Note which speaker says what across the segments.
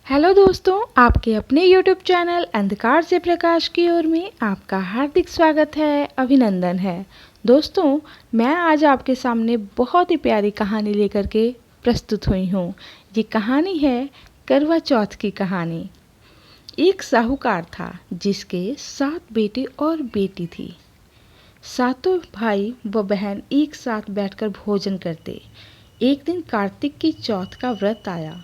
Speaker 1: Hello दोस्तों, आपके अपने YouTube चैनल अंधकार से प्रकाश की ओर में आपका हार्दिक स्वागत है, अभिनंदन है। दोस्तों, मैं आज आपके सामने बहुत ही प्यारी कहानी लेकर के प्रस्तुत हुई हूँ। ये कहानी है करवा चौथ की कहानी। एक साहूकार था जिसके 7 बेटे और बेटी थी। सातों भाई व बहन एक साथ बैठकर भोजन करते। एक दिन कार्तिक की चौथ का व्रत आया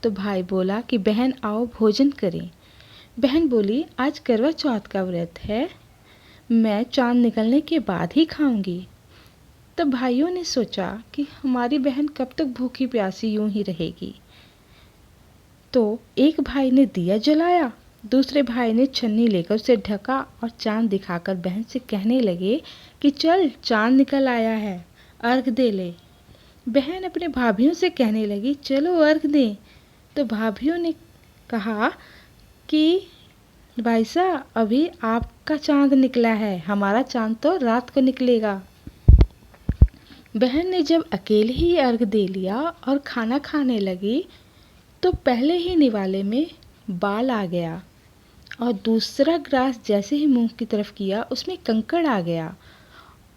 Speaker 1: तो भाई बोला कि बहन आओ भोजन करें। बहन बोली आज करवा चौथ का व्रत है, मैं चांद निकलने के बाद ही खाऊंगी। तब भाइयों ने सोचा कि हमारी बहन कब तक भूखी प्यासी यूं ही रहेगी। तो एक भाई ने दिया जलाया, दूसरे भाई ने छन्नी लेकर उसे ढका और चांद दिखाकर बहन से कहने लगे कि चल चांद निकल आया है, अर्घ दे ले। बहन अपने भाभीियों से कहने लगी चलो अर्घ दें। तो भाभीियों ने कहा कि भाई साहब अभी आपका चांद निकला है, हमारा चांद तो रात को निकलेगा। बहन ने जब अकेले ही अर्घ दे लिया और खाना खाने लगी तो पहले ही निवाले में बाल आ गया और दूसरा ग्रास जैसे ही मुंह की तरफ किया उसमें कंकड़ आ गया।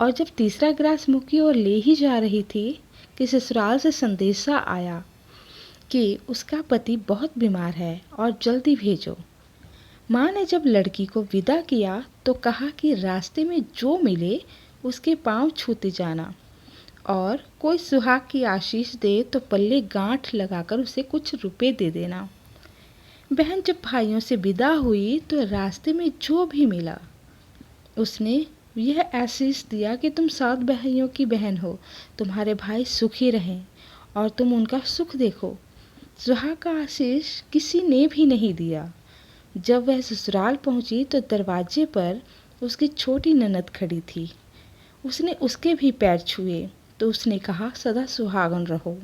Speaker 1: और जब तीसरा ग्रास मुंह की ओर ले ही जा रही थी कि ससुराल से संदेशा आया कि उसका पति बहुत बीमार है और जल्दी भेजो। माँ ने जब लड़की को विदा किया तो कहा कि रास्ते में जो मिले उसके पांव छूते जाना और कोई सुहाग की आशीष दे तो पल्ले गांठ लगाकर उसे कुछ रुपए दे देना। बहन जब भाइयों से विदा हुई तो रास्ते में जो भी मिला उसने यह आशीष दिया कि तुम 7 भाइयों की बहन हो, तुम्हारे भाई सुखी रहें और तुम उनका सुख देखो। सुहाग का आशीष किसी ने भी नहीं दिया। जब वह ससुराल पहुंची तो दरवाजे पर उसकी छोटी ननद खड़ी थी। उसने उसके भी पैर छुए तो उसने कहा सदा सुहागन रहो,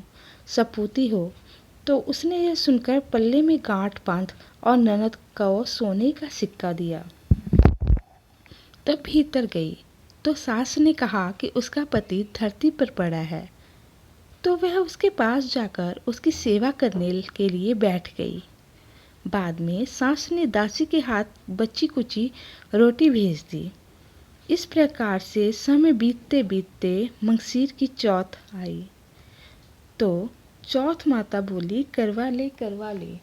Speaker 1: सपूती हो। तो उसने यह सुनकर पल्ले में गांठ बांध और ननद को सोने का सिक्का दिया। तब भीतर गई तो सास ने कहा कि उसका पति धरती पर पड़ा है। तो वह उसके पास जाकर उसकी सेवा करने के लिए बैठ गई। बाद में सास ने दासी के हाथ बच्ची कुची रोटी भेज दी। इस प्रकार से समय बीतते बीतते मंगसीर की चौथ आई। तो चौथ माता बोली करवा ले करवा ले,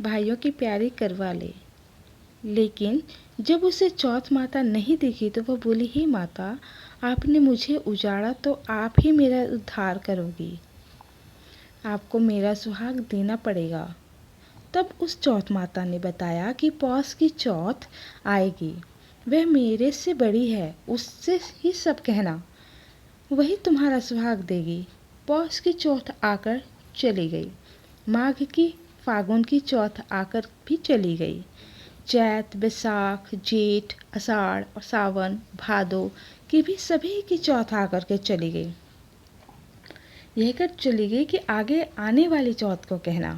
Speaker 1: भाइयों की प्यारी करवा ले। लेकिन जब उसे चौथ माता नहीं दिखी तो वह बोली हे माता, आपने मुझे उजाड़ा तो आप ही मेरा उद्धार करोगी, आपको मेरा सुहाग देना पड़ेगा। तब उस चौथ माता ने बताया कि पौष की चौथ आएगी, वह मेरे से बड़ी है, उससे ही सब कहना, वही तुम्हारा सुहाग देगी। पौष की चौथ आकर चली गई, माघ की फागुन की चौथ आकर भी चली गई। चैत बैसाख जेठ आषाढ़ और सावन भादो की भी सभी की चौथ आकर के चली गई। यह कर चली गई कि आगे आने वाली चौथ को कहना।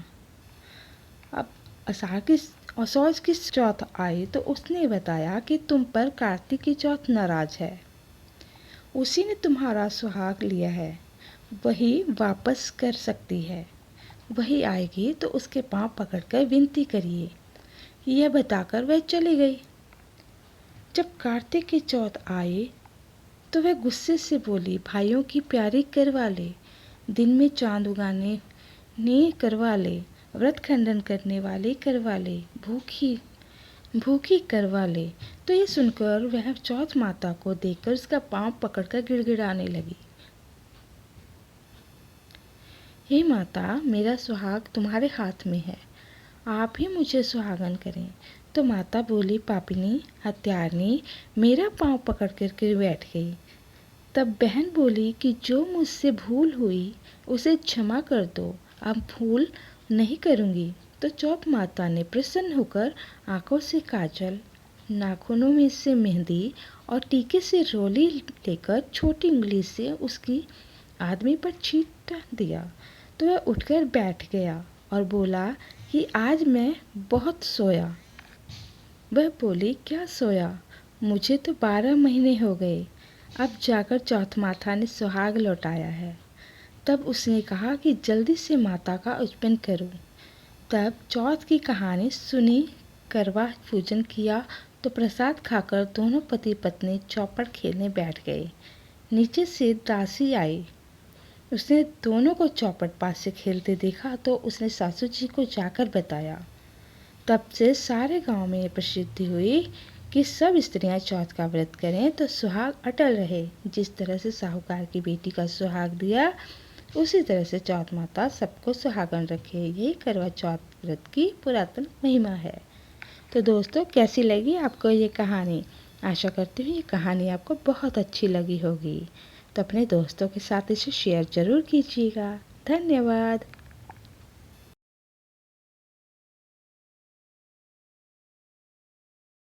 Speaker 1: अब आषाढ़ की असौज की चौथ आई तो उसने बताया कि तुम पर कार्तिक की चौथ नाराज है, उसी ने तुम्हारा सुहाग लिया है, वही वापस कर सकती है, वही आएगी तो उसके पांव पकड़कर विनती करिए। यह बताकर वह चली गई। जब कार्तिक की चौथ आई तो वह गुस्से से बोली भाइयों की प्यारी करवा ले, दिन में चांद उगाने ने करवा ले, व्रत खंडन करने वाले करवा ले, भूखी भूखी करवा ले। तो ये सुनकर वह चौथ माता को देखकर उसका पांव पकड़कर गिड़गिड़ाने लगी, हे माता, मेरा सुहाग तुम्हारे हाथ में है, आप ही मुझे सुहागन करें। तो माता बोली पापिनी हत्यारनी, मेरा पांव पकड़ करके बैठ गई। तब बहन बोली कि जो मुझसे भूल हुई उसे क्षमा कर दो, अब भूल नहीं करूँगी। तो चौथ माता ने प्रसन्न होकर आंखों से काजल, नाखूनों में से मेहंदी और टीके से रोली लेकर छोटी उंगली से उसकी आदमी पर छींट दिया। तो वह उठकर बैठ गया और बोला कि आज मैं बहुत सोया। वह बोली क्या सोया, मुझे तो 12 महीने हो गए, अब जाकर चौथ माता ने सुहाग लौटाया है। तब उसने कहा कि जल्दी से माता का उपनयन करो। तब चौथ की कहानी सुनी, करवा पूजन किया तो प्रसाद खाकर दोनों पति पत्नी चौपड़ खेलने बैठ गए। नीचे से दासी आई। उसने दोनों को चौपड़ पास से खेलते देखा तो उसने सासू जी को जाकर बताया। तब से सारे गांव में ये प्रसिद्धि हुई कि सब स्त्रियां चौथ का व्रत करें तो सुहाग अटल रहे। जिस तरह से साहूकार की बेटी का सुहाग दिया, उसी तरह से चौथ माता सबको सुहागन रखे। यही करवा चौथ व्रत की पुरातन महिमा है। तो दोस्तों, कैसी लगी आपको ये कहानी? आशा करती हूँ ये कहानी आपको बहुत अच्छी लगी होगी। तो अपने दोस्तों के साथ इसे शेयर ज़रूर कीजिएगा। धन्यवाद।